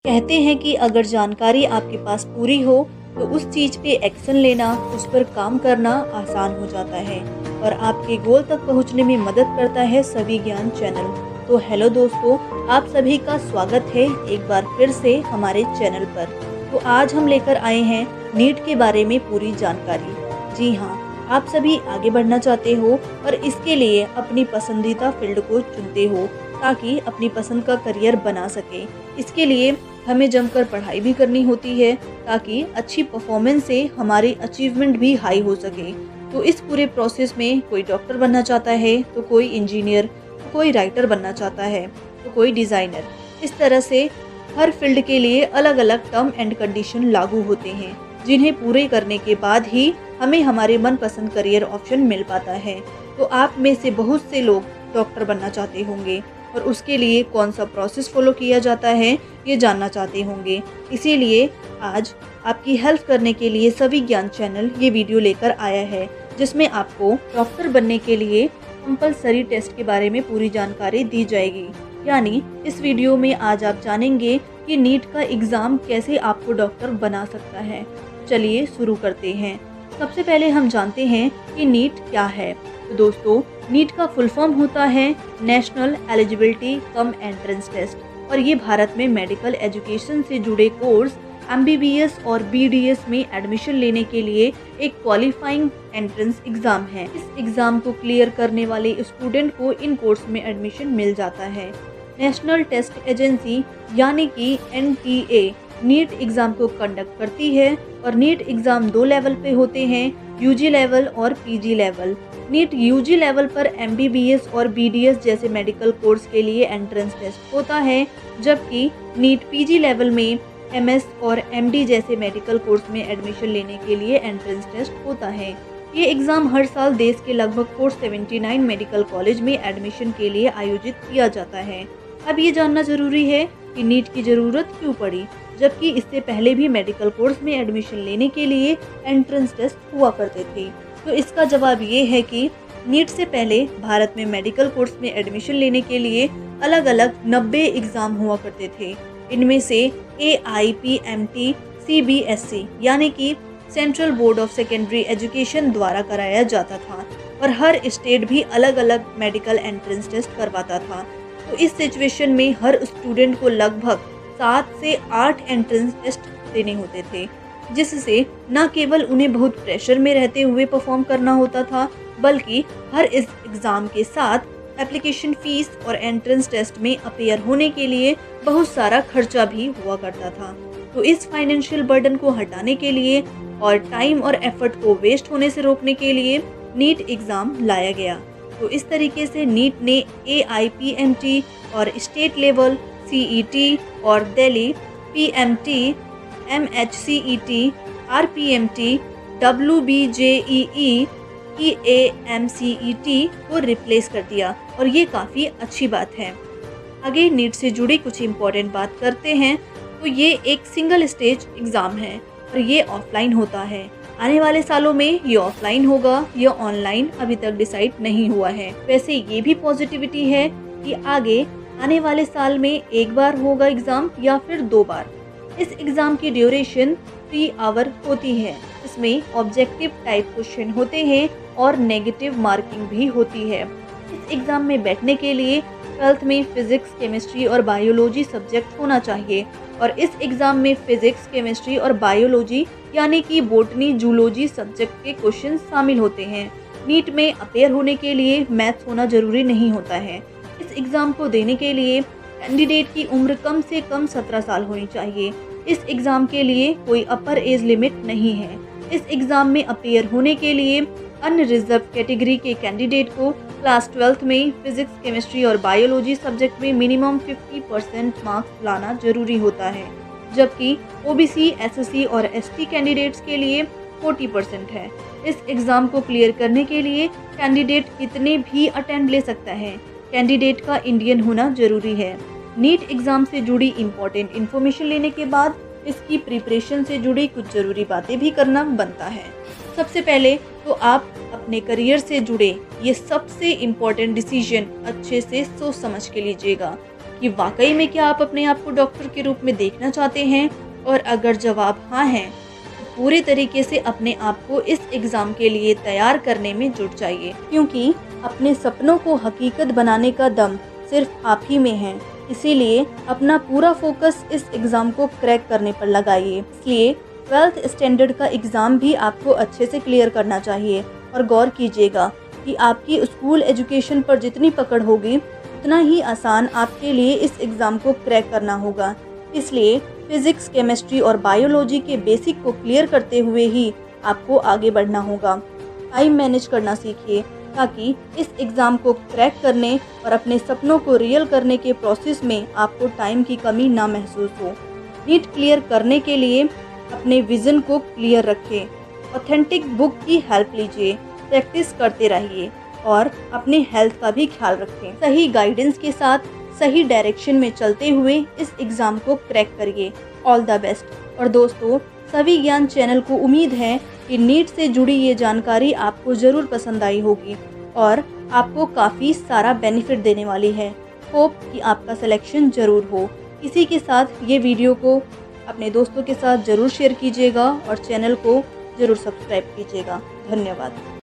कहते हैं कि अगर जानकारी आपके पास पूरी हो तो उस चीज़ पे एक्शन लेना, उस पर काम करना आसान हो जाता है और आपके गोल तक पहुंचने में मदद करता है सभी ज्ञान चैनल। तो हेलो दोस्तों, आप सभी का स्वागत है एक बार फिर से हमारे चैनल पर। तो आज हम लेकर आए हैं नीट के बारे में पूरी जानकारी। जी हाँ, आप सभी आगे बढ़ना चाहते हो और इसके लिए अपनी पसंदीदा फील्ड को चुनते हो ताकि अपनी पसंद का करियर बना सके। इसके लिए हमें जमकर पढ़ाई भी करनी होती है ताकि अच्छी परफॉर्मेंस से हमारी अचीवमेंट भी हाई हो सके। तो इस पूरे प्रोसेस में कोई डॉक्टर बनना चाहता है, तो कोई इंजीनियर, तो कोई राइटर बनना चाहता है, तो कोई डिज़ाइनर। इस तरह से हर फील्ड के लिए अलग अलग टर्म एंड कंडीशन लागू होते हैं, जिन्हें पूरे करने के बाद ही हमें हमारे मनपसंद करियर ऑप्शन मिल पाता है। तो आप में से बहुत से लोग डॉक्टर बनना चाहते होंगे और उसके लिए कौन सा प्रोसेस फॉलो किया जाता है ये जानना चाहते होंगे। इसीलिए आज आपकी हेल्प करने के लिए सभी ज्ञान चैनल ये वीडियो लेकर आया है, जिसमें आपको डॉक्टर बनने के लिए कंपलसरी टेस्ट के बारे में पूरी जानकारी दी जाएगी। यानी इस वीडियो में आज आप जानेंगे कि नीट का एग्ज़ाम कैसे आपको डॉक्टर बना सकता है। चलिए शुरू करते हैं। सबसे पहले हम जानते हैं कि नीट क्या है। तो दोस्तों, नीट का फुल फॉर्म होता है national eligibility cum entrance test और ये भारत में मेडिकल एजुकेशन से जुड़े कोर्स एमबीबीएस और बीडीएस में एडमिशन लेने के लिए एक क्वालिफाइंग एंट्रेंस एग्ज़ाम है। इस एग्ज़ाम को क्लियर करने वाले स्टूडेंट को इन कोर्स में एडमिशन मिल जाता है। नेशनल टेस्ट एजेंसी यानी कि एनटीए नीट एग्ज़ाम को कंडक्ट करती है और नीट एग्ज़ाम 2 लेवल पे होते हैं, यूजी लेवल और PG level. NEET UG level पर एमबीबीएस और बीडीएस जैसे मेडिकल कोर्स के लिए एंट्रेंस टेस्ट होता है, जबकि नीट पीजी लेवल में एमएस और एमडी जैसे मेडिकल कोर्स में एडमिशन लेने के लिए एंट्रेंस टेस्ट होता है। ये एग्ज़ाम हर साल देश के लगभग 479 मेडिकल कॉलेज में एडमिशन के लिए आयोजित किया जाता है। अब ये जानना जरूरी है कि नीट की ज़रूरत क्यों पड़ी, जबकि इससे पहले भी मेडिकल कोर्स में एडमिशन लेने के लिए एंट्रेंस टेस्ट हुआ करते थे। तो इसका जवाब ये है कि नीट से पहले भारत में मेडिकल कोर्स में एडमिशन लेने के लिए अलग अलग 90 एग्ज़ाम हुआ करते थे। इनमें से AIPMT CBSE यानी कि central board of secondary education द्वारा कराया जाता था और हर स्टेट भी अलग अलग मेडिकल एंट्रेंस टेस्ट करवाता था। तो इस सिचुएशन में हर स्टूडेंट को लगभग 7 से 8 एंट्रेंस टेस्ट देने होते थे, जिससे न केवल उन्हें बहुत प्रेशर में रहते हुए परफॉर्म करना होता था, बल्कि हर इस एग्ज़ाम के साथ एप्लीकेशन फ़ीस और एंट्रेंस टेस्ट में अपीयर होने के लिए बहुत सारा खर्चा भी हुआ करता था। तो इस फाइनेंशियल बर्डन को हटाने के लिए और टाइम और एफर्ट को वेस्ट होने से रोकने के लिए नीट एग्ज़ाम लाया गया। तो इस तरीके से नीट ने AIPMT और स्टेट लेवल CET और Delhi PMT, MHCET, RPMT, WBJEE, EAMCET को रिप्लेस कर दिया और ये काफ़ी अच्छी बात है। आगे नीट से जुड़ी कुछ इम्पोर्टेंट बात करते हैं। तो ये एक सिंगल स्टेज एग्ज़ाम है और ये ऑफलाइन होता है। आने वाले सालों में ये ऑफलाइन होगा या ऑनलाइन अभी तक डिसाइड नहीं हुआ है। वैसे ये भी पॉजिटिविटी है कि आगे आने वाले साल में एक बार होगा एग्ज़ाम या फिर 2 बार। इस एग्ज़ाम की ड्यूरेशन 3 आवर होती है। इसमें ऑब्जेक्टिव टाइप क्वेश्चन होते हैं और नेगेटिव मार्किंग भी होती है। इस एग्ज़ाम में बैठने के लिए 12th में फिजिक्स, केमिस्ट्री और बायोलॉजी सब्जेक्ट होना चाहिए और इस एग्ज़ाम में फिजिक्स, केमिस्ट्री और बायोलॉजी यानी कि बॉटनी, जूलॉजी सब्जेक्ट के क्वेश्चन शामिल होते हैं। नीट में अपेयर होने के लिए मैथ्स होना जरूरी नहीं होता है। इस एग्ज़ाम को देने के लिए कैंडिडेट की उम्र कम से कम 17 साल होनी चाहिए। इस एग्ज़ाम के लिए कोई अपर एज लिमिट नहीं है। इस एग्ज़ाम में अपेयर होने के लिए अनरिजर्व कैटेगरी के कैंडिडेट को क्लास 12th में फिजिक्स, केमिस्ट्री और बायोलॉजी सब्जेक्ट में मिनिमम 50% मार्क्स लाना जरूरी होता है, जबकि OBC, SC और ST कैंडिडेट्स के लिए 40% है। इस एग्ज़ाम को क्लियर करने के लिए कैंडिडेट कितने भी अटेम्प्ट ले सकता है। कैंडिडेट का इंडियन होना जरूरी है। नीट एग्ज़ाम से जुड़ी इम्पोर्टेंट इन्फॉर्मेशन लेने के बाद इसकी प्रिपरेशन से जुड़ी कुछ ज़रूरी बातें भी करना बनता है। सबसे पहले तो आप अपने करियर से जुड़े ये सबसे इम्पोर्टेंट डिसीजन अच्छे से सोच समझ के लीजिएगा कि वाकई में क्या आप अपने आप को डॉक्टर के रूप में देखना चाहते हैं, और अगर जवाब हाँ है तो पूरे तरीके से अपने आप को इस एग्ज़ाम के लिए तैयार करने में जुट जाइए, क्योंकि अपने सपनों को हकीकत बनाने का दम सिर्फ आप ही में है। इसीलिए अपना पूरा फोकस इस एग्ज़ाम को क्रैक करने पर लगाइए। इसलिए 12th स्टैंडर्ड का एग्ज़ाम भी आपको अच्छे से क्लियर करना चाहिए, और गौर कीजिएगा कि आपकी स्कूल एजुकेशन पर जितनी पकड़ होगी उतना ही आसान आपके लिए इस एग्ज़ाम को क्रैक करना होगा। इसलिए फिज़िक्स, केमिस्ट्री और बायोलॉजी के बेसिक को क्लियर करते हुए ही आपको आगे बढ़ना होगा। टाइम मैनेज करना सीखिए, ताकि इस एग्ज़ाम को क्रैक करने और अपने सपनों को रियल करने के प्रोसेस में आपको टाइम की कमी ना महसूस हो। नीट क्लियर करने के लिए अपने विज़न को क्लियर रखें, ऑथेंटिक बुक की हेल्प लीजिए, प्रैक्टिस करते रहिए और अपने हेल्थ का भी ख्याल रखें। सही गाइडेंस के साथ सही डायरेक्शन में चलते हुए इस एग्ज़ाम को क्रैक करिए। All the best. और दोस्तों, सभी ज्ञान चैनल को उम्मीद है कि नीट से जुड़ी ये जानकारी आपको ज़रूर पसंद आई होगी और आपको काफ़ी सारा बेनिफिट देने वाली है। होप कि आपका सिलेक्शन ज़रूर हो। इसी के साथ ये वीडियो को अपने दोस्तों के साथ ज़रूर शेयर कीजिएगा और चैनल को ज़रूर सब्सक्राइब कीजिएगा। धन्यवाद।